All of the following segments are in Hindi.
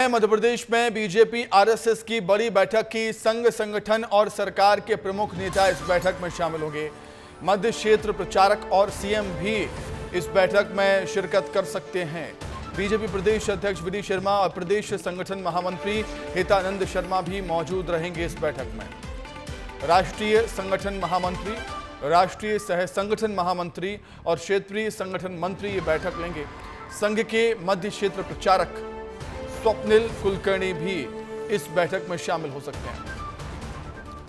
मध्य प्रदेश में बीजेपी आरएसएस की बड़ी बैठक की। संघ संगठन और सरकार के प्रमुख नेता इस बैठक में शामिल होंगे। मध्य क्षेत्र प्रचारक और सीएम भी इस बैठक में शिरकत कर सकते हैं। बीजेपी प्रदेश अध्यक्ष वी डी शर्मा और प्रदेश संगठन महामंत्री हितानंद शर्मा भी मौजूद रहेंगे इस बैठक में। राष्ट्रीय संगठन महामंत्री, राष्ट्रीय सह संगठन महामंत्री और क्षेत्रीय संगठन मंत्री ये बैठक लेंगे। संघ के मध्य क्षेत्र प्रचारक स्वप्निल कुलकर्णी भी इस बैठक में शामिल हो सकते हैं।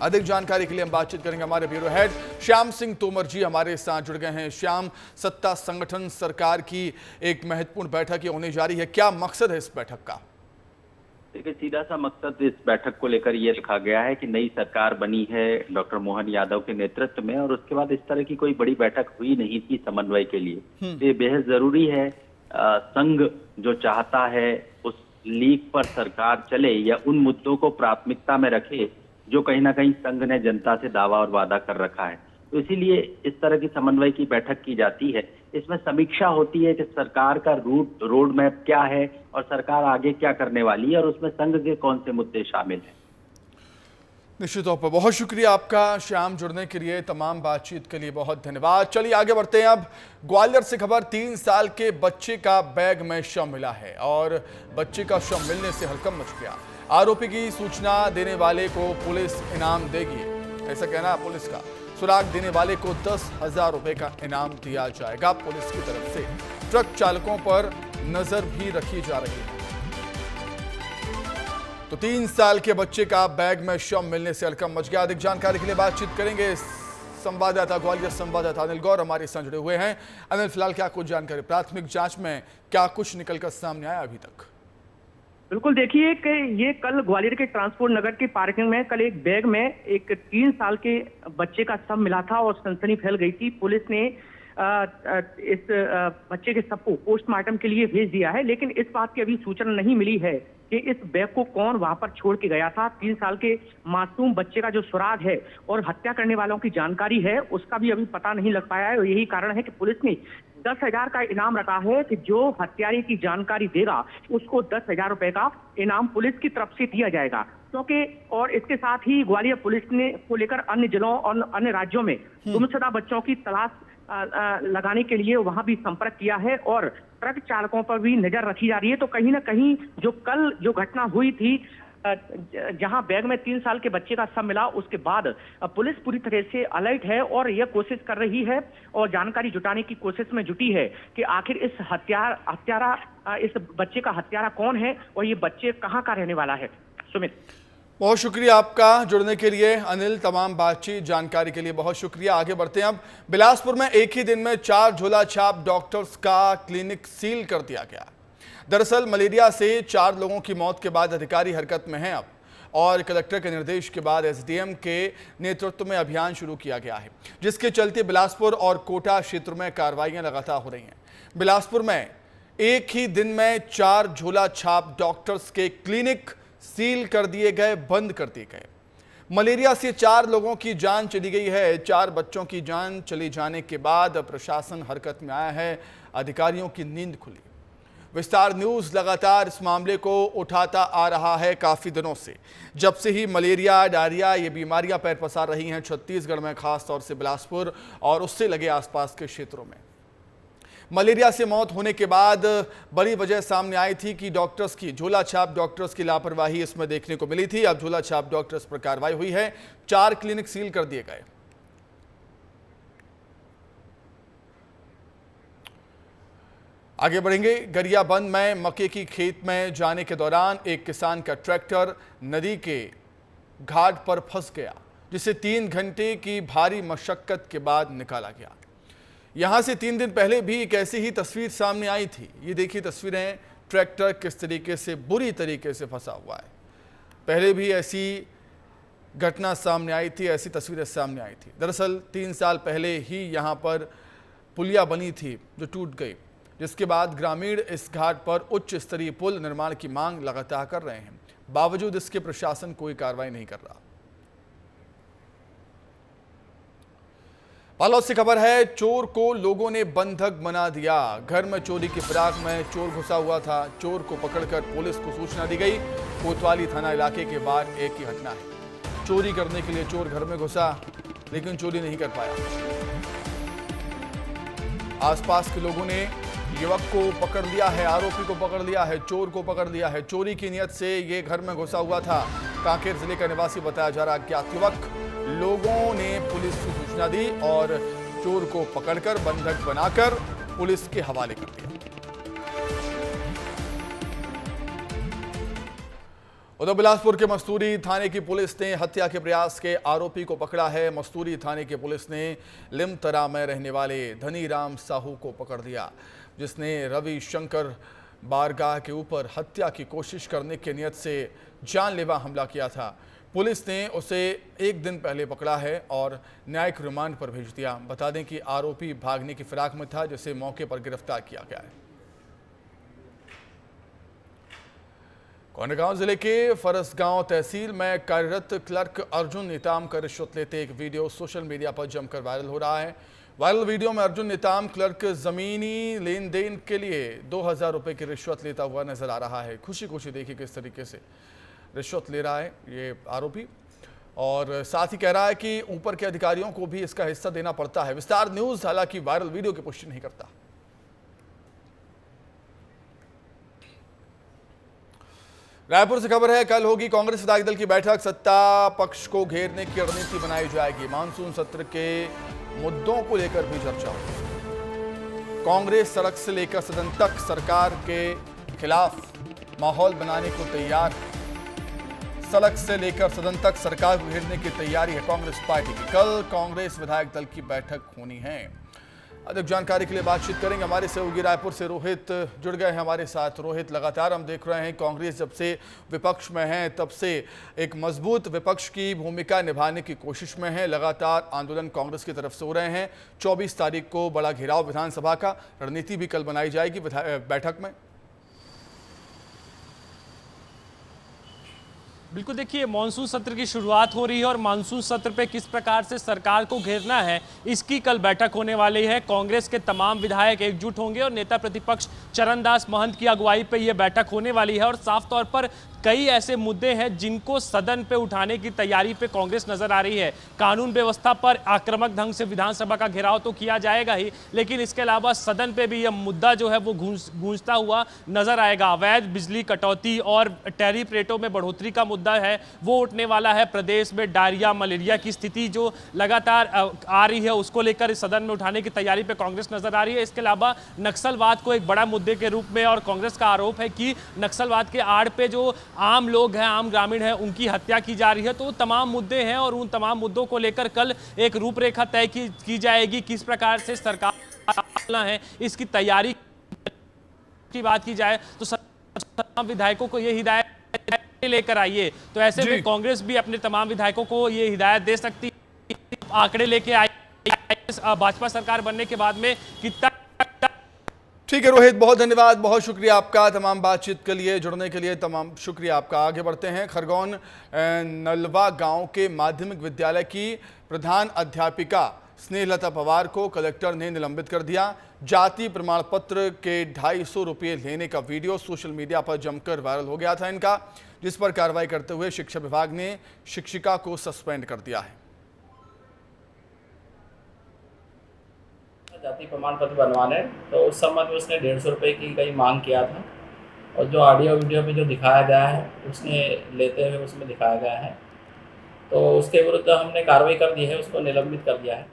अधिक जानकारी के लिए हम बातचीत करेंगे। हमारे ब्यूरो हेड श्याम सिंह तोमर जी हमारे साथ जुड़ गए हैं। श्याम, सत्ता संगठन सरकार की एक महत्वपूर्ण बैठक होने जा रही है, क्या मकसद है इस बैठक का? देखिए, सीधा सा मकसद इस बैठक को लेकर ये रखा गया है कि नई सरकार बनी है डॉक्टर मोहन यादव के नेतृत्व में, और उसके बाद इस तरह की कोई बड़ी बैठक हुई नहीं थी समन्वय के लिए। ये बेहद जरूरी है। संघ जो चाहता है उस लीग पर सरकार चले या उन मुद्दों को प्राथमिकता में रखे जो कहीं ना कहीं संघ ने जनता से दावा और वादा कर रखा है। तो इसीलिए इस तरह की समन्वय की बैठक की जाती है। इसमें समीक्षा होती है कि सरकार का रोड मैप क्या है और सरकार आगे क्या करने वाली है, और उसमें संघ के कौन से मुद्दे शामिल हैं। निश्चित तौर पर बहुत शुक्रिया आपका श्याम, जुड़ने के लिए, तमाम बातचीत के लिए बहुत धन्यवाद। चलिए आगे बढ़ते हैं। अब ग्वालियर से खबर, 3 साल के बच्चे का बैग में शव मिला है और बच्चे का शव मिलने से हड़कंप मच गया। आरोपी की सूचना देने वाले को पुलिस इनाम देगी, ऐसा कहना है पुलिस का। सुराग देने वाले को 10,000 रुपए का इनाम दिया जाएगा। पुलिस की तरफ से ट्रक चालकों पर नजर भी रखी जा रही है। तो 3 साल के बच्चे का बैग में शव मिलने से हड़कंप मच गया। अधिक जानकारी के लिए बातचीत करेंगे। संवाददाता, ग्वालियर संवाददाता अनिल गौर हमारे साथ जुड़े हुए हैं। अनिल, फिलहाल क्या कुछ जानकारी, प्राथमिक जांच में क्या कुछ निकलकर सामने आया अभी तक? बिल्कुल, देखिए कि ये कल ग्वालियर के ट्रांसपोर्ट नगर की पार्किंग में कल एक बैग में एक 3 साल के बच्चे का शव मिला था और सनसनी फैल गई थी। पुलिस ने इस बच्चे के शव को पोस्टमार्टम के लिए भेज दिया है, लेकिन इस बात की अभी सूचना नहीं मिली है कि इस बैग को कौन वहां पर छोड़ के गया था। 3 साल के मासूम बच्चे का जो सुराग है और हत्या करने वालों की जानकारी है उसका भी अभी पता नहीं लग पाया है, और यही कारण है कि पुलिस ने 10,000 का इनाम रखा है कि जो हत्यारे की जानकारी देगा उसको 10,000 रुपए का इनाम पुलिस की तरफ से दिया जाएगा। क्योंकि और इसके साथ ही ग्वालियर पुलिस ने को लेकर अन्य जिलों और अन्य राज्यों में गुमशुदा बच्चों की तलाश लगाने के लिए वहां भी संपर्क किया है और ट्रक चालकों पर भी नजर रखी जा रही है। तो कहीं ना कहीं जो कल जो घटना हुई थी जहां बैग में 3 साल के बच्चे का शव मिला, उसके बाद पुलिस पूरी तरह से अलर्ट है और यह कोशिश कर रही है और जानकारी जुटाने की कोशिश में जुटी है कि आखिर इस इस बच्चे का हत्यारा कौन है और ये बच्चे कहां का रहने वाला है। सुमित, बहुत शुक्रिया आपका जुड़ने के लिए अनिल, तमाम बातचीत जानकारी के लिए बहुत शुक्रिया। आगे बढ़ते हैं। अब बिलासपुर में एक ही दिन में 4 झोला छाप डॉक्टर्स का क्लिनिक सील कर दिया गया। दरअसल मलेरिया से 4 लोगों की मौत के बाद अधिकारी हरकत में हैं अब, और कलेक्टर के निर्देश के बाद एसडीएम के नेतृत्व में अभियान शुरू किया गया है, जिसके चलते बिलासपुर और कोटा क्षेत्र में कार्रवाइयां लगातार हो रही हैं। बिलासपुर में एक ही दिन में 4 झोला छाप डॉक्टर्स के क्लिनिक सील कर दिए गए, बंद कर दिए गए। मलेरिया से 4 लोगों की जान चली गई है। 4 बच्चों की जान चली जाने के बाद प्रशासन हरकत में आया है, अधिकारियों की नींद खुली। विस्तार न्यूज लगातार इस मामले को उठाता आ रहा है काफी दिनों से, जब से ही मलेरिया, डायरिया ये बीमारियां पैर पसार रही हैं छत्तीसगढ़ में, खास तौर से बिलासपुर और उससे लगे आसपास के क्षेत्रों में। मलेरिया से मौत होने के बाद बड़ी वजह सामने आई थी कि डॉक्टर्स की, झोला छाप डॉक्टर्स की लापरवाही इसमें देखने को मिली थी। अब झोला छाप डॉक्टर्स पर कार्रवाई हुई है, 4 क्लिनिक सील कर दिए गए। आगे बढ़ेंगे। गरियाबंद में मक्के की खेत में जाने के दौरान एक किसान का ट्रैक्टर नदी के घाट पर फंस गया, जिसे 3 घंटे की भारी मशक्कत के बाद निकाला गया। यहां से 3 दिन पहले भी एक ऐसी ही तस्वीर सामने आई थी। ये देखिए तस्वीरें, ट्रैक्टर किस तरीके से बुरी तरीके से फंसा हुआ है। पहले भी ऐसी घटना सामने आई थी, ऐसी तस्वीरें सामने आई थी। दरअसल 3 साल पहले ही यहां पर पुलिया बनी थी जो टूट गई, जिसके बाद ग्रामीण इस घाट पर उच्च स्तरीय पुल निर्माण की मांग लगातार कर रहे हैं। बावजूद इसके प्रशासन कोई कार्रवाई नहीं कर रहा। बालोद से खबर है, चोर को लोगों ने बंधक बना दिया। घर में चोरी की फिराक में चोर घुसा हुआ था। चोर को पकड़कर पुलिस को सूचना दी गई। कोतवाली थाना इलाके के बाहर एक ही घटना है। चोरी करने के लिए चोर घर में घुसा, लेकिन चोरी नहीं कर पाया। आसपास के लोगों ने युवक को पकड़ लिया है, आरोपी को पकड़ लिया है, चोर को पकड़ लिया है। चोरी की नियत से ये घर में घुसा हुआ था। कांकेर जिले का निवासी बताया जा रहा अज्ञात युवक। लोगों ने पुलिस को सूचना दी और चोर को पकड़कर बंधक बनाकर पुलिस के हवाले कर दिया। उधर बिलासपुर के मस्तूरी थाने की पुलिस ने हत्या के प्रयास के आरोपी को पकड़ा है। मस्तूरी थाने की पुलिस ने लिमतरा में रहने वाले धनीराम साहू को पकड़ लिया, जिसने रविशंकर बारगाह के ऊपर हत्या की कोशिश करने की नियत से जानलेवा हमला किया था। पुलिस ने उसे एक दिन पहले पकड़ा है और न्यायिक रिमांड पर भेज दिया। बता दें कि आरोपी भागने की फिराक में था, जिसे मौके पर गिरफ्तार किया गया है। कोंडागांव जिले के फरसगांव तहसील में कार्यरत क्लर्क अर्जुन नेताम का रिश्वत लेते एक वीडियो सोशल मीडिया पर जमकर वायरल हो रहा है। वायरल वीडियो में अर्जुन नेताम क्लर्क जमीनी लेन देन के लिए 2000 रुपए की रिश्वत लेता हुआ नजर आ रहा है। खुशी खुशी देखिए किस तरीके से रिश्वत ले रहा है ये आरोपी, और साथ ही कह रहा है कि ऊपर के अधिकारियों को भी इसका हिस्सा देना पड़ता है। विस्तार न्यूज हालांकि वायरल वीडियो की पुष्टि नहीं करता। रायपुर से खबर है, कल होगी कांग्रेस विधायक दल की बैठक। सत्ता पक्ष को घेरने की रणनीति बनाई जाएगी। मानसून सत्र के मुद्दों को लेकर भी चर्चा होगी। कांग्रेस सड़क से लेकर सदन तक सरकार के खिलाफ माहौल बनाने को तैयार। सड़क से लेकर सदन तक सरकार को घेरने की तैयारी है कांग्रेस पार्टी की। कल कांग्रेस विधायक दल की बैठक होनी है। अधिक जानकारी के लिए बातचीत करेंगे हमारे सहयोगी रायपुर से रोहित जुड़ गए हैं हमारे साथ। रोहित, लगातार हम देख रहे हैं कांग्रेस जब से विपक्ष में है तब से एक मजबूत विपक्ष की भूमिका निभाने की कोशिश में है। लगातार आंदोलन कांग्रेस की तरफ से हो रहे हैं। 24 तारीख को बड़ा घेराव विधानसभा का, रणनीति भी कल बनाई जाएगी बैठक में। बिल्कुल, देखिए मानसून सत्र की शुरुआत हो रही है और मानसून सत्र पे किस प्रकार से सरकार को घेरना है इसकी कल बैठक होने वाली है। कांग्रेस के तमाम विधायक एकजुट होंगे और नेता प्रतिपक्ष चरणदास महंत की अगुवाई पे ये बैठक होने वाली है। और साफ तौर पर कई ऐसे मुद्दे हैं जिनको सदन पे उठाने की तैयारी पे कांग्रेस नजर आ रही है। कानून व्यवस्था पर आक्रामक ढंग से विधानसभा का घेराव तो किया जाएगा ही, लेकिन इसके अलावा सदन पे भी यह मुद्दा जो है वो गूंजता हुआ नजर आएगा। अवैध बिजली कटौती और टैरिफ रेटों में बढ़ोतरी का मुद्दा है वो उठने वाला है। प्रदेश में डायरिया मलेरिया की स्थिति जो लगातार आ रही है उसको लेकर सदन में उठाने की तैयारी पे कांग्रेस नजर आ रही है। इसके अलावा नक्सलवाद को एक बड़ा मुद्दे के रूप में, और कांग्रेस का आरोप है कि नक्सलवाद के आड़ पे जो आम लोग हैं, आम ग्रामीण हैं, उनकी हत्या की जा रही है। तो तमाम मुद्दे हैं और उन तमाम मुद्दों को लेकर कल एक रूपरेखा तय की जाएगी। किस प्रकार से सरकार है इसकी तैयारी की बात की जाए तो विधायकों को यह हिदायत लेकर आइए। तो ऐसे में कांग्रेस भी अपने तमाम विधायकों को ये हिदायत दे सकती है, आंकड़े लेके आई भाजपा सरकार बनने के बाद में कितना। ठीक है रोहित, बहुत धन्यवाद, बहुत शुक्रिया आपका तमाम बातचीत के लिए, जुड़ने के लिए तमाम शुक्रिया आपका। आगे बढ़ते हैं। खरगोन नलवा गांव के माध्यमिक विद्यालय की प्रधान अध्यापिका स्नेहलता पवार को कलेक्टर ने निलंबित कर दिया। जाति प्रमाण पत्र के 250 रुपये लेने का वीडियो सोशल मीडिया पर जमकर वायरल हो गया था इनका, जिस पर कार्रवाई करते हुए शिक्षा विभाग ने शिक्षिका को सस्पेंड कर दिया है। जाति प्रमाण पत्र बनवाने तो उस समय में उसने 150 रुपये की कहीं मांग किया था, और जो ऑडियो वीडियो में जो दिखाया गया है उसने लेते हुए उसमें दिखाया गया है, तो उसके विरुद्ध हमने कार्रवाई कर दी है, उसको निलंबित कर दिया है।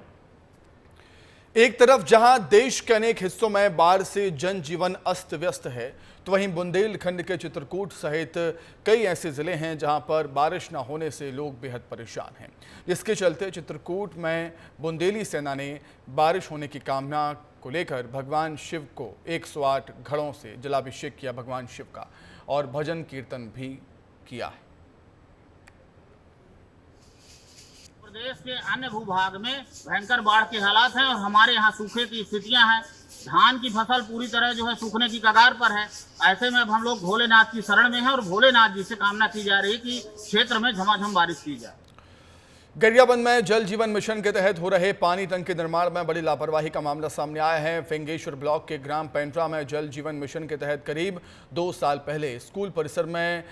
एक तरफ जहां देश के अनेक हिस्सों में बाढ़ से जनजीवन अस्त व्यस्त है, तो वहीं बुंदेलखंड के चित्रकूट सहित कई ऐसे जिले हैं जहां पर बारिश न होने से लोग बेहद परेशान हैं, जिसके चलते चित्रकूट में बुंदेली सेना ने बारिश होने की कामना को लेकर भगवान शिव को 108 घड़ों से जलाभिषेक किया भगवान शिव का, और भजन कीर्तन भी किया है। प्रदेश के अन्य भूभाग में भयंकर बाढ़ के हालात हैं और हमारे यहाँ सूखे की स्थितियां हैं। धान की फसल पूरी तरह जो है सूखने की कगार पर है। ऐसे में अब हम लोग भोलेनाथ की शरण में हैं और भोलेनाथ जी से कामना की जा रही है कि क्षेत्र में झमाझम बारिश की जाए। गरियाबंद में जल जीवन मिशन के तहत हो रहे पानी टंकी निर्माण में बड़ी लापरवाही का मामला सामने आया है। फिंगेश्वर ब्लॉक के ग्राम पेंट्रा में जल जीवन मिशन के तहत करीब 2 साल पहले स्कूल परिसर में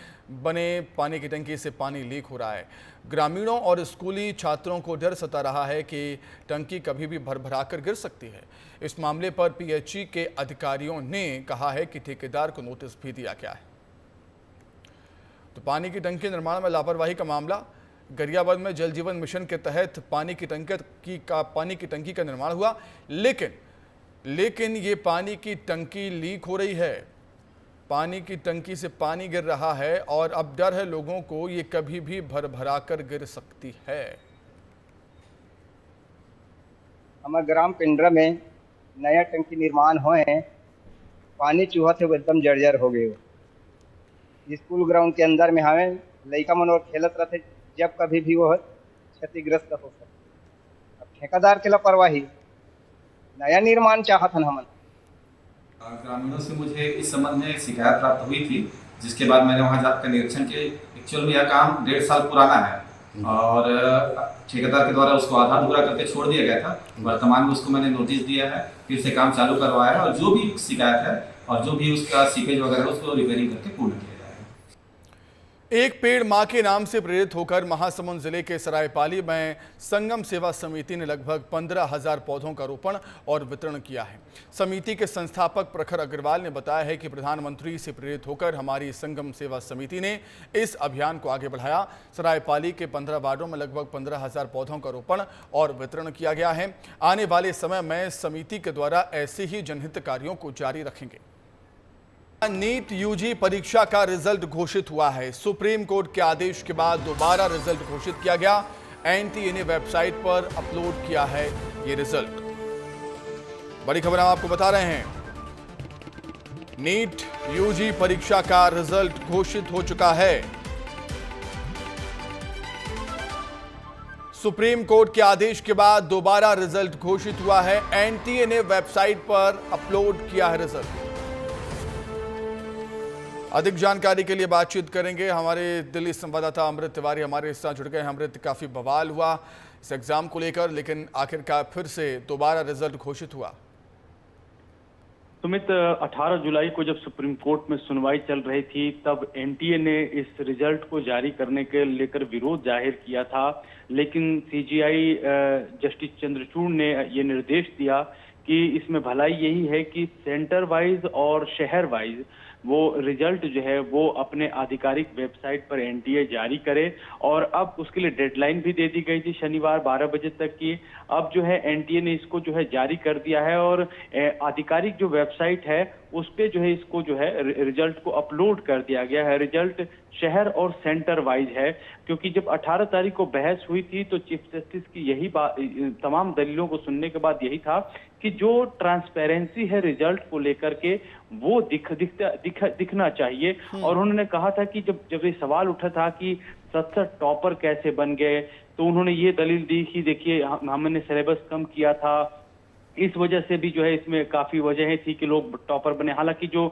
बने पानी की टंकी से पानी लीक हो रहा है। ग्रामीणों और स्कूली छात्रों को डर सता रहा है कि टंकी कभी भी भरभराकर गिर सकती है। इस मामले पर पीएचई के अधिकारियों ने कहा है कि ठेकेदार को नोटिस भी दिया गया है। तो पानी की टंकी निर्माण में लापरवाही का मामला, गरियाबंद में जल जीवन मिशन के तहत पानी की टंकी का निर्माण हुआ, लेकिन ये पानी की टंकी लीक हो रही है। पानी की टंकी से पानी गिर रहा है और अब डर है लोगों को ये कभी भी भरभराकर गिर सकती है। हमारे ग्राम पिंडरा में नया टंकी निर्माण हुए हैं। पानी चूहा से वो एकदम जर्जर हो गए। स्कूल ग्राउंड के अंदर में हमें लड़का मन और खेलत रहते, जब कभी भी वो क्षतिग्रस्त हो सकते। अब ठेकेदार के लापरवाही, नया निर्माण चाहत हमन। ग्रामीणों से मुझे इस संबंध में शिकायत प्राप्त हुई थी, जिसके बाद मैंने वहां जाकर निरीक्षण किया। एक्चुअल में यह काम 1.5 साल पुराना है और ठेकेदार के द्वारा उसको आधा अधूरा करके छोड़ दिया गया था। वर्तमान में उसको मैंने नोटिस दिया है, फिर से काम चालू करवाया है और जो भी शिकायत है और जो भी उसका सीपेज वगैरह है उसको रिपेयरिंग करके पूर्ण किया। एक पेड़ मां के नाम से प्रेरित होकर महासमुंद जिले के सरायपाली में संगम सेवा समिति ने लगभग 15,000 पौधों का रोपण और वितरण किया है। समिति के संस्थापक प्रखर अग्रवाल ने बताया है कि प्रधानमंत्री से प्रेरित होकर हमारी संगम सेवा समिति ने इस अभियान को आगे बढ़ाया। सरायपाली के 15 वार्डों में लगभग 15,000 पौधों का रोपण और वितरण किया गया है। आने वाले समय में समिति के द्वारा ऐसे ही जनहित कार्यों को जारी रखेंगे। नीट यूजी परीक्षा का रिजल्ट घोषित हुआ है। सुप्रीम कोर्ट के आदेश के बाद दोबारा रिजल्ट घोषित किया गया। एनटीए ने वेबसाइट पर अपलोड किया है ये रिजल्ट। बड़ी खबर हम आपको बता रहे हैं, नीट यूजी परीक्षा का रिजल्ट घोषित हो चुका है। सुप्रीम कोर्ट के आदेश के बाद दोबारा रिजल्ट घोषित हुआ है। एनटीए ने वेबसाइट पर अपलोड किया है रिजल्ट। अधिक जानकारी के लिए बातचीत करेंगे, हमारे दिल्ली संवाददाता अमृत तिवारी हमारे साथ जुड़ गए हैं। अमृत, काफी बवाल हुआ इस एग्जाम को लेकर, लेकिन आखिरकार फिर से दोबारा रिजल्ट घोषित हुआ। सुमित, 18 जुलाई को जब सुप्रीम कोर्ट में सुनवाई चल रही थी, तब एनटीए ने इस रिजल्ट को जारी करने के लेकर विरोध जाहिर किया था, लेकिन सीजीआई जस्टिस चंद्रचूड़ ने ये निर्देश दिया कि इसमें भलाई यही है कि सेंटर वाइज और शहर वाइज वो रिजल्ट जो है वो अपने आधिकारिक वेबसाइट पर एनटीए जारी करे। और अब उसके लिए डेडलाइन भी दे दी गई थी शनिवार 12 बजे तक की। अब जो है एनटीए ने इसको जो है जारी कर दिया है और आधिकारिक जो वेबसाइट है उस पे जो है इसको जो है रिजल्ट को अपलोड कर दिया गया है। रिजल्ट शहर और सेंटर वाइज है, क्योंकि जब 18 तारीख को बहस हुई थी तो चीफ जस्टिस की यही बात, तमाम दलीलों को सुनने के बाद यही था कि जो ट्रांसपेरेंसी है रिजल्ट को लेकर के वो दिखना चाहिए। और उन्होंने कहा था कि जब ये सवाल उठा था कि 67 टॉपर कैसे बन गए, तो उन्होंने ये दलील दी कि देखिए हमने सिलेबस कम किया था, इस वजह से भी जो है इसमें काफी वजहें थी कि लोग टॉपर बने। हालांकि जो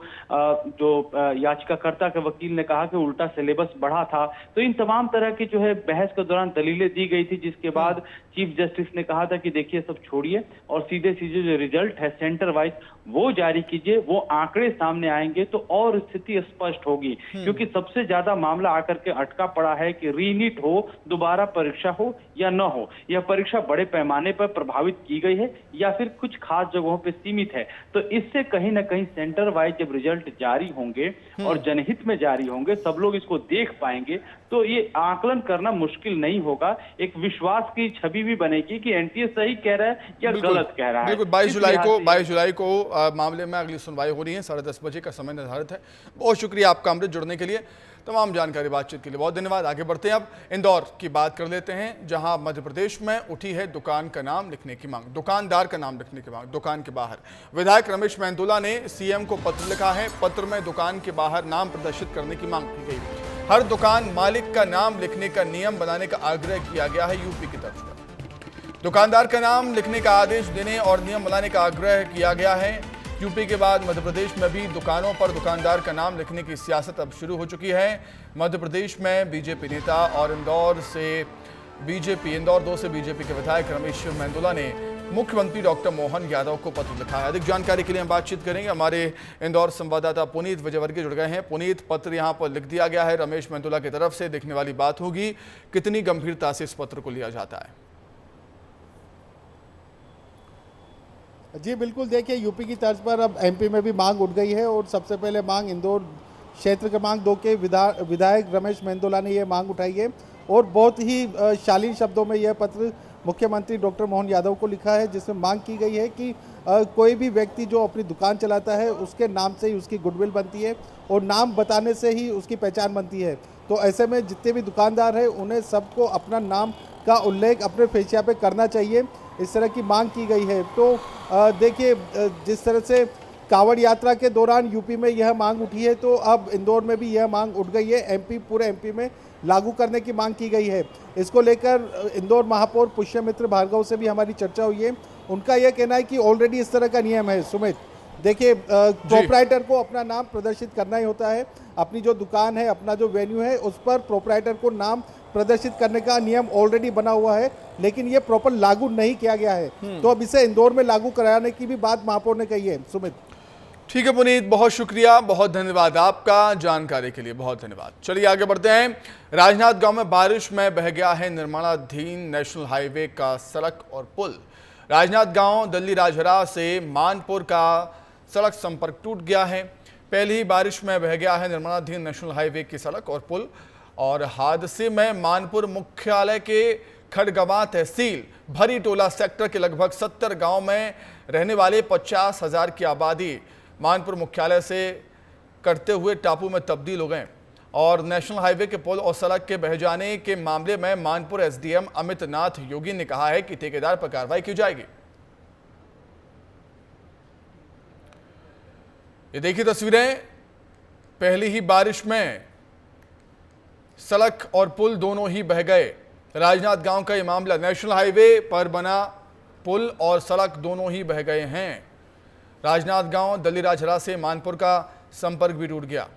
याचिकाकर्ता के वकील ने कहा कि उल्टा सिलेबस बढ़ा था। तो इन तमाम तरह की जो है बहस के दौरान दलीलें दी गई थी, जिसके बाद चीफ जस्टिस ने कहा था कि देखिए सब छोड़िए और सीधे सीधे जो रिजल्ट है सेंटर वाइज वो जारी कीजिए, वो आंकड़े सामने आएंगे तो और स्थिति स्पष्ट होगी। क्योंकि सबसे ज्यादा मामला आकर के अटका पड़ा है कि रीनीट हो, दोबारा परीक्षा हो या न हो, यह परीक्षा बड़े पैमाने पर प्रभावित की गई है या फिर कुछ खास जगहों पे सीमित है। तो इससे कहीं ना कहीं सेंटर वाइज जब रिजल्ट जारी होंगे और जनहित में जारी होंगे, सब लोग इसको देख पाएंगे, तो ये आकलन करना मुश्किल नहीं होगा। एक विश्वास की छवि भी बनेगी कि एनटीए सही कह रहा है या गलत कह रहा है। बिल्कुल, 22 जुलाई को मामले में अगली सुनवाई हो रही है। 10:30 बजे का समय निर्धारित है। बहुत शुक्रिया आपका अमृत, जुड़ने के लिए, तमाम जानकारी बातचीत के लिए बहुत धन्यवाद। आगे बढ़ते हैं, अब इंदौर की बात कर लेते हैं, जहां मध्य प्रदेश में उठी है दुकान का नाम लिखने की मांग, दुकानदार का नाम लिखने की मांग। दुकान के बाहर विधायक रमेश मेहंदुला ने सीएम को पत्र लिखा है। पत्र में दुकान के बाहर नाम प्रदर्शित करने की मांग की गई। हर दुकान मालिक का नाम लिखने का नियम बनाने का आग्रह किया गया है। यूपी की तरफ से दुकानदार का नाम लिखने का आदेश देने और नियम बनाने का आग्रह किया गया है। यूपी के बाद मध्य प्रदेश में भी दुकानों पर दुकानदार का नाम लिखने की सियासत अब शुरू हो चुकी है। मध्य प्रदेश में बीजेपी नेता और इंदौर से बीजेपी इंदौर 2 से बीजेपी के विधायक रमेश मेंदोला ने मुख्यमंत्री डॉक्टर मोहन यादव को पत्र लिखा है। अधिक जानकारी के लिए हम बातचीत करेंगे। हमारे इंदौर संवाददाता पुनीत विजयवर्गीय जुड़ गए हैं। पुनीत, पत्र यहां पर लिख दिया गया है रमेश मेंदोला की तरफ से, देखने वाली बात होगी कितनी गंभीरता से इस पत्र को लिया जाता है। जी बिल्कुल, देखिए यूपी की तर्ज पर अब एमपी में भी मांग उठ गई है और सबसे पहले मांग इंदौर क्षेत्र क्रमांक 2 के विधायक रमेश मेंदोला ने यह मांग उठाई है और बहुत ही शालीन शब्दों में यह पत्र मुख्यमंत्री डॉक्टर मोहन यादव को लिखा है, जिसमें मांग की गई है कि कोई भी व्यक्ति जो अपनी दुकान चलाता है उसके नाम से ही उसकी गुडविल बनती है और नाम बताने से ही उसकी पहचान बनती है। तो ऐसे में जितने भी दुकानदार हैं उन्हें सबको अपना नाम का उल्लेख अपने फेशिया पे करना चाहिए, इस तरह की मांग की गई है। तो देखिए जिस तरह से कांवड़ यात्रा के दौरान यूपी में यह मांग उठी है, तो अब इंदौर में भी यह मांग उठ गई है। पूरे एमपी में लागू करने की मांग की गई है। इसको लेकर इंदौर महापौर पुष्यमित्र भार्गव से भी हमारी चर्चा हुई है। उनका यह कहना है कि ऑलरेडी इस तरह का नियम है। सुमित, देखिए प्रोपराइटर को अपना नाम प्रदर्शित करना ही होता है। अपनी जो दुकान है, अपना जो वेन्यू है, उस पर प्रोपराइटर को नाम प्रदर्शित करने का नियम ऑलरेडी बना हुआ है, लेकिन ये प्रॉपर लागू नहीं किया गया है। तो अब इसे इंदौर में लागू कराने की भी बात महापौर ने कही है। सुमित, ठीक है पुनीत, बहुत शुक्रिया, बहुत धन्यवाद आपका जानकारी के लिए, बहुत धन्यवाद। चलिए आगे बढ़ते हैं। राजनांदगांव में बारिश में बह गया है निर्माणाधीन नेशनल हाईवे का सड़क और पुल। राजनांदगांव दिल्ली राजहरा से मानपुर का सड़क संपर्क टूट गया है। पहली ही बारिश में बह गया है निर्माणाधीन नेशनल हाईवे की सड़क और पुल, और हादसे में मानपुर मुख्यालय के खड़गवां तहसील भरी टोला सेक्टर के लगभग 70 गांव में रहने वाले 50,000 की आबादी मानपुर मुख्यालय से करते हुए टापू में तब्दील हो गए। और नेशनल हाईवे के पुल और सड़क के बह जाने के मामले में मानपुर एसडीएम अमित नाथ योगी ने कहा है कि ठेकेदार पर कार्रवाई की जाएगी। ये देखिए तस्वीरें, पहली ही बारिश में सड़क और पुल दोनों ही बह गए। राजनांदगांव का ये मामला, नेशनल हाईवे पर बना पुल और सड़क दोनों ही बह गए हैं। राजनांदगांव दिल्ली राजहरा से मानपुर का संपर्क भी टूट गया।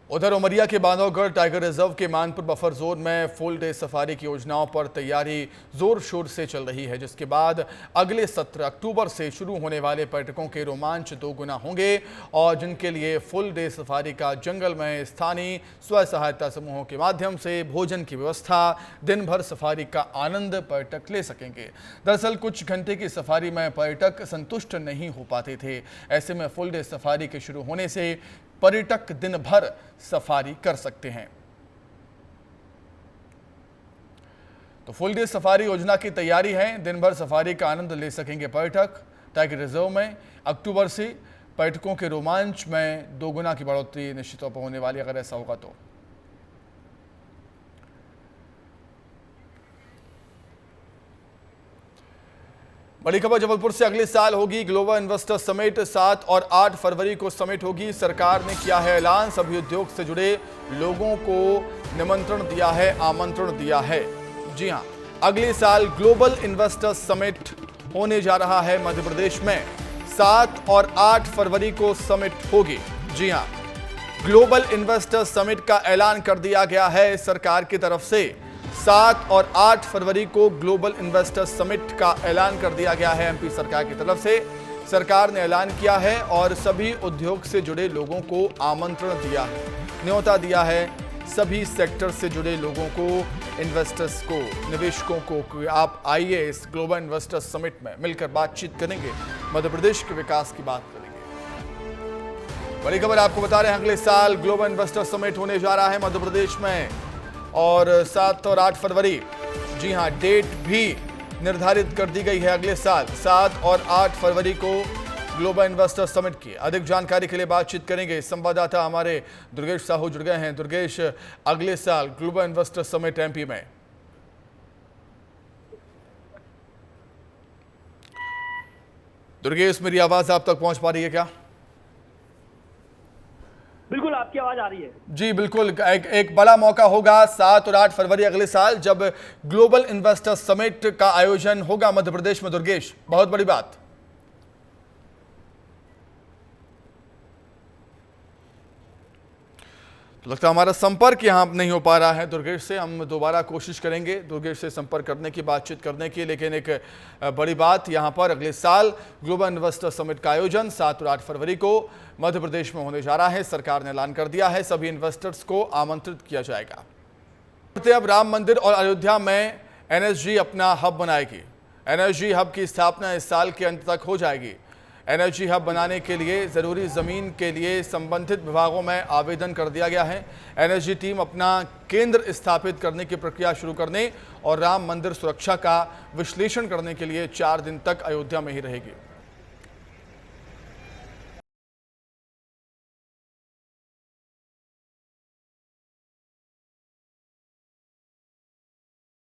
उधर उमरिया के बांधवगढ़ टाइगर रिजर्व के मानपुर बफर जोन में फुल डे सफारी की योजनाओं पर तैयारी जोर शोर से चल रही है, जिसके बाद अगले 17 अक्टूबर से शुरू होने वाले पर्यटकों के रोमांच 2 गुना होंगे और जिनके लिए फुल डे सफारी का जंगल में स्थानीय स्व सहायता समूहों के माध्यम से भोजन की व्यवस्था, दिन भर सफारी का आनंद पर्यटक ले सकेंगे। दरअसल कुछ घंटे की सफारी में पर्यटक संतुष्ट नहीं हो पाते थे। ऐसे में फुल डे सफारी के शुरू होने से पर्यटक दिन भर सफारी कर सकते हैं। तो फुल डे सफारी योजना की तैयारी है, दिन भर सफारी का आनंद ले सकेंगे पर्यटक। टाइगर रिजर्व में अक्टूबर से पर्यटकों के रोमांच में 2 गुना की बढ़ोतरी निश्चित तौर पर होने वाली, अगर ऐसा होगा तो। बड़ी खबर जबलपुर से, अगले साल होगी ग्लोबल इन्वेस्टर समिट। 7 और 8 फरवरी को समिट होगी। सरकार ने किया है ऐलान, सभी उद्योग से जुड़े लोगों को निमंत्रण दिया है, आमंत्रण दिया है। जी हां, अगले साल ग्लोबल इन्वेस्टर समिट होने जा रहा है मध्य प्रदेश में। 7 और 8 फरवरी को समिट होगी। जी हां, ग्लोबल इन्वेस्टर समिट का ऐलान कर दिया गया है सरकार की तरफ से। 7 और 8 फरवरी को ग्लोबल इन्वेस्टर समिट का ऐलान कर दिया गया है एमपी सरकार की तरफ से। सरकार ने ऐलान किया है और सभी उद्योग से जुड़े लोगों को आमंत्रण दिया है, न्योता दिया है सभी सेक्टर से जुड़े लोगों को, इन्वेस्टर्स को, निवेशकों को कि आप आइए इस ग्लोबल इन्वेस्टर समिट में मिलकर बातचीत करेंगे, मध्य प्रदेश के विकास की बात करेंगे। बड़ी खबर आपको बता रहे हैं, अगले साल ग्लोबल इन्वेस्टर समिट होने जा रहा है मध्य प्रदेश में और 7 और 8 फरवरी, जी हां, डेट भी निर्धारित कर दी गई है अगले साल 7 और 8 फरवरी को ग्लोबल इन्वेस्टर समिट की। अधिक जानकारी के लिए बातचीत करेंगे, संवाददाता हमारे दुर्गेश साहू जुड़ गए हैं। दुर्गेश, अगले साल ग्लोबल इन्वेस्टर समिट एमपी में, दुर्गेश मेरी आवाज आप तक पहुंच पा रही है क्या? बिल्कुल, आपकी आवाज आ रही है। जी बिल्कुल, एक बड़ा मौका होगा 7 और 8 फरवरी अगले साल जब ग्लोबल इन्वेस्टर समिट का आयोजन होगा मध्य प्रदेश में। दुर्गेश, बहुत बड़ी बात। तो लगता है हमारा संपर्क यहाँ नहीं हो पा रहा है दुर्गेश से। हम दोबारा कोशिश करेंगे दुर्गेश से संपर्क करने की, बातचीत करने की। लेकिन एक बड़ी बात यहाँ पर, अगले साल ग्लोबल इन्वेस्टर समिट का आयोजन 7 और 8 फरवरी को मध्य प्रदेश में होने जा रहा है। सरकार ने ऐलान कर दिया है, सभी इन्वेस्टर्स को आमंत्रित किया जाएगा। अब राम मंदिर और अयोध्या में एनएसजी अपना हब बनाएगी। एनएसजी हब की स्थापना इस साल के अंत तक हो जाएगी। एनर्जी हब बनाने के लिए ज़रूरी ज़मीन के लिए संबंधित विभागों में आवेदन कर दिया गया है। एनर्जी टीम अपना केंद्र स्थापित करने की प्रक्रिया शुरू करने और राम मंदिर सुरक्षा का विश्लेषण करने के लिए 4 दिन तक अयोध्या में ही रहेगी।